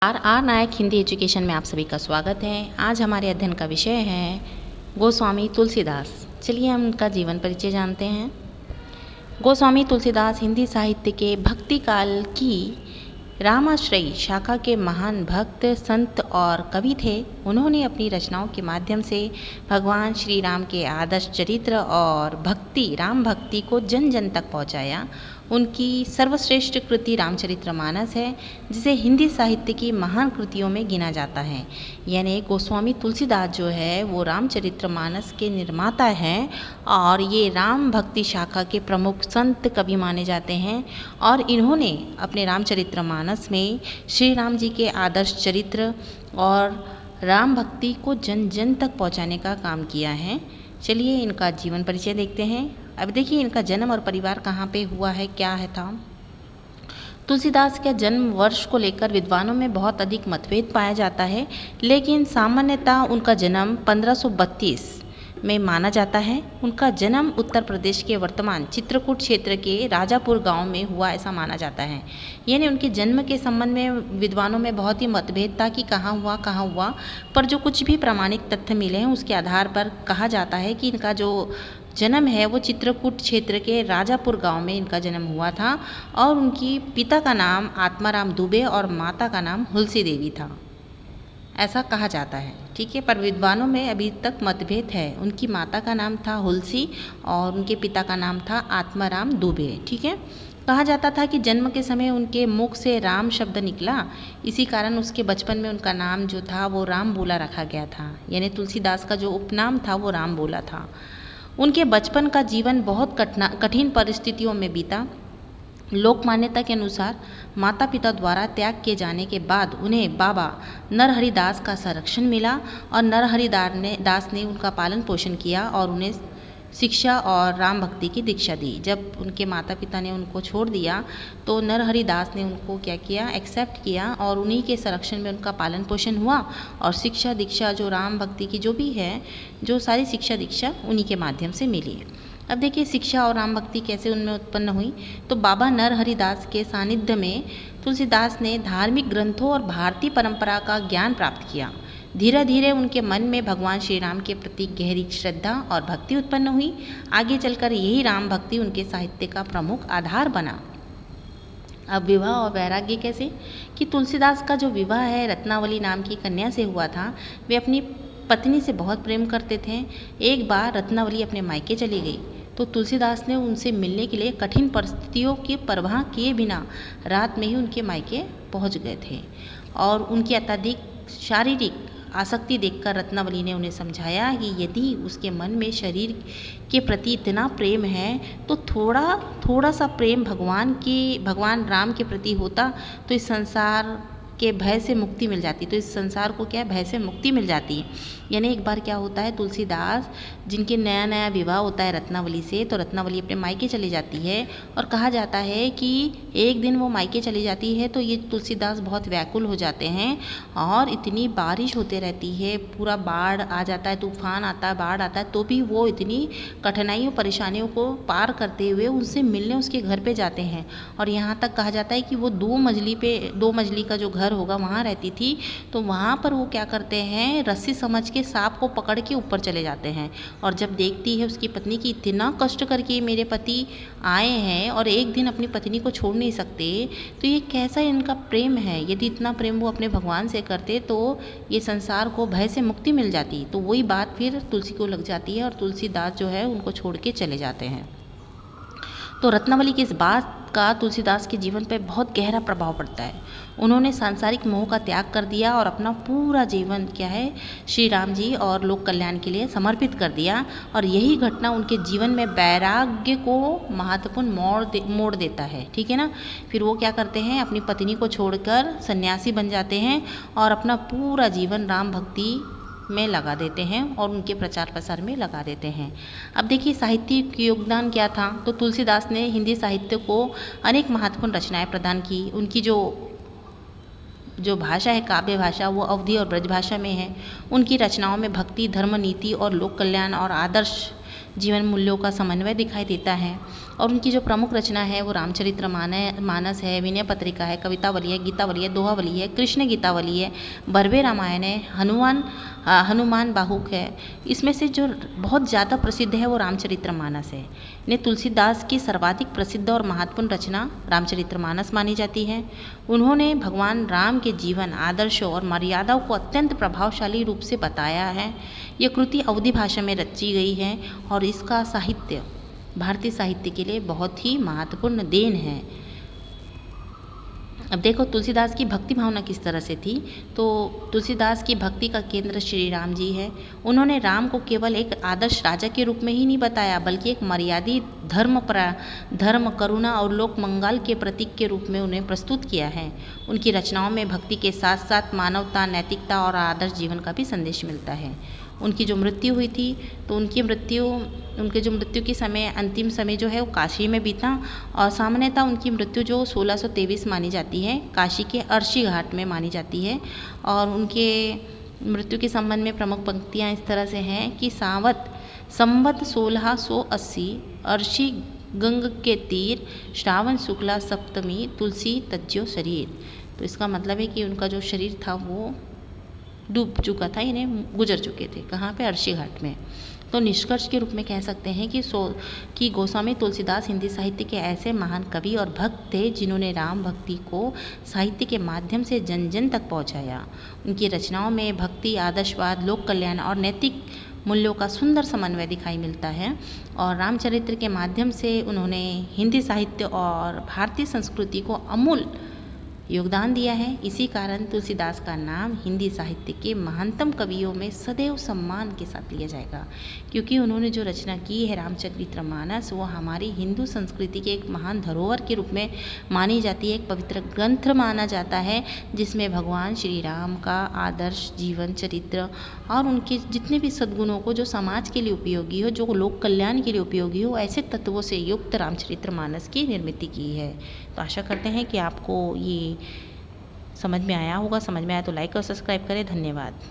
Are Nayak Hindi education में आप सभी का स्वागत है। आज हमारे अध्ययन का विषय है गोस्वामी तुलसीदास। चलिए हम उनका जीवन परिचय जानते हैं। गोस्वामी तुलसीदास हिंदी साहित्य के भक्ति काल की रामाश्रयी शाखा के महान भक्त, संत और कवि थे। उन्होंने अपनी रचनाओं के माध्यम से भगवान श्री राम के आदर्श चरित्र और राम भक्ति को जन जन तक पहुंचाया। उनकी सर्वश्रेष्ठ कृति रामचरितमानस है, जिसे हिंदी साहित्य की महान कृतियों में गिना जाता है। यानी गोस्वामी तुलसीदास जो है वो रामचरितमानस के निर्माता हैं और ये राम भक्ति शाखा के प्रमुख संत कवि माने जाते हैं। और इन्होंने अपने रामचरितमानस में श्री राम जी के आदर्श चरित्र और राम भक्ति को जन जन तक पहुंचाने का काम किया है। चलिए इनका जीवन परिचय देखते हैं। अब देखिए इनका जन्म और परिवार कहाँ पे हुआ है, क्या है था। तुलसीदास के जन्म वर्ष को लेकर विद्वानों में बहुत अधिक मतभेद पाया जाता है, लेकिन सामान्यतः उनका जन्म 1532 में माना जाता है। उनका जन्म उत्तर प्रदेश के वर्तमान चित्रकूट क्षेत्र के राजापुर गांव में हुआ, ऐसा माना जाता है। यानी उनके जन्म के संबंध में विद्वानों में बहुत ही मतभेद था कि कहाँ हुआ, पर जो कुछ भी प्रामाणिक तथ्य मिले हैं उसके आधार पर कहा जाता है कि इनका जो जन्म है वो चित्रकूट क्षेत्र के राजापुर गांव में इनका जन्म हुआ था। और उनकी पिता का नाम आत्माराम दुबे और माता का नाम हुलसी देवी था, ऐसा कहा जाता है। ठीक है, पर विद्वानों में अभी तक मतभेद है। उनकी माता का नाम था हुलसी और उनके पिता का नाम था आत्माराम दुबे। ठीक है, कहा जाता था कि जन्म के समय उनके मुख से राम शब्द निकला, इसी कारण उसके बचपन में उनका नाम जो था वो राम बोला रखा गया था। यानी तुलसीदास का जो उपनाम था वो राम बोला था। उनके बचपन का जीवन बहुत कठिन परिस्थितियों में बीता। लोक मान्यता के अनुसार माता पिता द्वारा त्याग किए जाने के बाद उन्हें बाबा नरहरि दास का संरक्षण मिला और नरहरि दास ने उनका पालन पोषण किया और उन्हें शिक्षा और राम भक्ति की दीक्षा दी। जब उनके माता पिता ने उनको छोड़ दिया तो नरहरि दास ने उनको क्या किया, एक्सेप्ट किया और उन्हीं के संरक्षण में उनका पालन पोषण हुआ और शिक्षा दीक्षा जो राम भक्ति की जो भी है, जो सारी शिक्षा दीक्षा उन्हीं के माध्यम से मिली। अब देखिए शिक्षा और राम भक्ति कैसे उनमें उत्पन्न हुई। तो बाबा नरहरि दास के सानिध्य में तुलसीदास ने धार्मिक ग्रंथों और भारतीय परंपरा का ज्ञान प्राप्त किया। धीरे धीरे उनके मन में भगवान श्री राम के प्रति गहरी श्रद्धा और भक्ति उत्पन्न हुई। आगे चलकर यही राम भक्ति उनके साहित्य का प्रमुख आधार बना। अब विवाह और वैराग्य कैसे, कि तुलसीदास का जो विवाह है रत्नावली नाम की कन्या से हुआ था। वे अपनी पत्नी से बहुत प्रेम करते थे। एक बार रत्नावली अपने मायके चली गई तो तुलसीदास ने उनसे मिलने के लिए कठिन परिस्थितियों की परवाह किए बिना रात में ही उनके मायके पहुंच गए थे। और उनकी अत्यधिक शारीरिक आसक्ति देखकर रत्नावली ने उन्हें समझाया कि यदि उसके मन में शरीर के प्रति इतना प्रेम है तो थोड़ा सा प्रेम भगवान राम के प्रति होता तो इस संसार के भय से मुक्ति मिल जाती। तो इस संसार को क्या भय से मुक्ति मिल जाती। यानी एक बार क्या होता है, तुलसीदास जिनके नया विवाह होता है रत्नावली से, तो रत्नावली अपने मायके चली जाती है और कहा जाता है कि एक दिन वो मायके चली जाती है तो ये तुलसीदास बहुत व्याकुल हो जाते हैं और इतनी बारिश होते रहती है, पूरा बाढ़ आ जाता है, तूफान आता है, बाढ़ आता है, तो भी वो इतनी कठिनाइयों परेशानियों को पार करते हुए उनसे मिलने उसके घर पे जाते हैं। और यहाँ तक कहा जाता है कि वो 2 मंजिली का जो घर होगा वहाँ रहती थी। तो वहाँ पर वो क्या करते हैं, रस्सी समझ के सांप को पकड़ के ऊपर चले जाते हैं। और जब देखती है उसकी पत्नी की इतना कष्ट करके मेरे पति आए हैं और एक दिन अपनी पत्नी को छोड़ नहीं सकते, तो ये कैसा इनका प्रेम है। यदि इतना प्रेम वो अपने भगवान से करते तो ये संसार को भय से मुक्ति मिल जाती। तो वही बात फिर तुलसी को लग जाती है और तुलसीदास जो है उनको छोड़ के चले जाते हैं। तो रत्नावली की इस बात का तुलसीदास के जीवन पर बहुत गहरा प्रभाव पड़ता है। उन्होंने सांसारिक मोह का त्याग कर दिया और अपना पूरा जीवन क्या है, श्री राम जी और लोक कल्याण के लिए समर्पित कर दिया। और यही घटना उनके जीवन में वैराग्य को महत्वपूर्ण मोड़ देता है। ठीक है ना। फिर वो क्या करते हैं, अपनी पत्नी को छोड़कर सन्यासी बन जाते हैं और अपना पूरा जीवन राम भक्ति में लगा देते हैं और उनके प्रचार प्रसार में लगा देते हैं। अब देखिए साहित्यिक योगदान क्या था। तो तुलसीदास ने हिंदी साहित्य को अनेक महत्वपूर्ण रचनाएं प्रदान की। उनकी जो भाषा है काव्य भाषा वो अवधी और ब्रज भाषा में है। उनकी रचनाओं में भक्ति, धर्म, नीति और लोक कल्याण और आदर्श जीवन मूल्यों का समन्वय दिखाई देता है। और उनकी जो प्रमुख रचना है वो रामचरित्र मानस है, विनय पत्रिका है, कवितावली है, गीतावली है, दोहावली है, कृष्ण गीतावली है, बर्वे रामायण है, हनुमान बाहुक है। इसमें से जो बहुत ज़्यादा प्रसिद्ध है वो रामचरित्र मानस है। ने तुलसीदास की सर्वाधिक प्रसिद्ध और महत्वपूर्ण रचना रामचरित्र मानस मानी जाती है। उन्होंने भगवान राम के जीवन, आदर्शों और मर्यादाओं को अत्यंत प्रभावशाली रूप से बताया है। यह कृति अवधी भाषा में रची गई है और इसका साहित्य भारतीय साहित्य के लिए बहुत ही महत्वपूर्ण देन है। अब देखो तुलसीदास की भक्ति भावना किस तरह से थी। तो तुलसीदास की भक्ति का केंद्र श्री राम जी है। उन्होंने राम को केवल एक आदर्श राजा के रूप में ही नहीं बताया, बल्कि एक मर्यादित धर्म, करुणा और लोक मंगल के प्रतीक के रूप में उन्हें प्रस्तुत किया है। उनकी रचनाओं में भक्ति के साथ साथ मानवता, नैतिकता और आदर्श जीवन का भी संदेश मिलता है। उनकी जो मृत्यु हुई थी तो उनके जो मृत्यु के समय, अंतिम समय जो है वो काशी में बीता और सामान्यतः उनकी मृत्यु जो 1623 मानी जाती है, काशी के अर्शी घाट में मानी जाती है। और उनके मृत्यु के संबंध में प्रमुख पंक्तियाँ इस तरह से हैं कि संवत 1680 अर्शी गंग के तीर, श्रावण शुक्ला सप्तमी तुलसी तज्जो शरीर। तो इसका मतलब है कि उनका जो शरीर था वो डूब चुका था, इन्हें गुजर चुके थे। कहाँ पे? अर्शी घाट में। तो निष्कर्ष के रूप में कह सकते हैं कि गोस्वामी तुलसीदास हिंदी साहित्य के ऐसे महान कवि और भक्त थे जिन्होंने राम भक्ति को साहित्य के माध्यम से जन जन तक पहुंचाया। उनकी रचनाओं में भक्ति, आदर्शवाद, लोक कल्याण और नैतिक मूल्यों का सुंदर समन्वय दिखाई मिलता है। और रामचरित्र के माध्यम से उन्होंने हिंदी साहित्य और भारतीय संस्कृति को अमूल्य योगदान दिया है। इसी कारण तुलसीदास का नाम हिंदी साहित्य के महानतम कवियों में सदैव सम्मान के साथ लिया जाएगा, क्योंकि उन्होंने जो रचना की है रामचरितमानस, वो हमारी हिंदू संस्कृति के एक महान धरोहर के रूप में मानी जाती है। एक पवित्र ग्रंथ माना जाता है जिसमें भगवान श्री राम का आदर्श जीवन चरित्र और उनके जितने भी सद्गुणों को जो समाज के लिए उपयोगी हो, जो लोक कल्याण के लिए उपयोगी हो, ऐसे तत्वों से युक्त रामचरितमानस की निर्मित की है। तो आशा करते हैं कि आपको ये समझ में आया होगा। समझ में आया तो लाइक और सब्सक्राइब करें। धन्यवाद।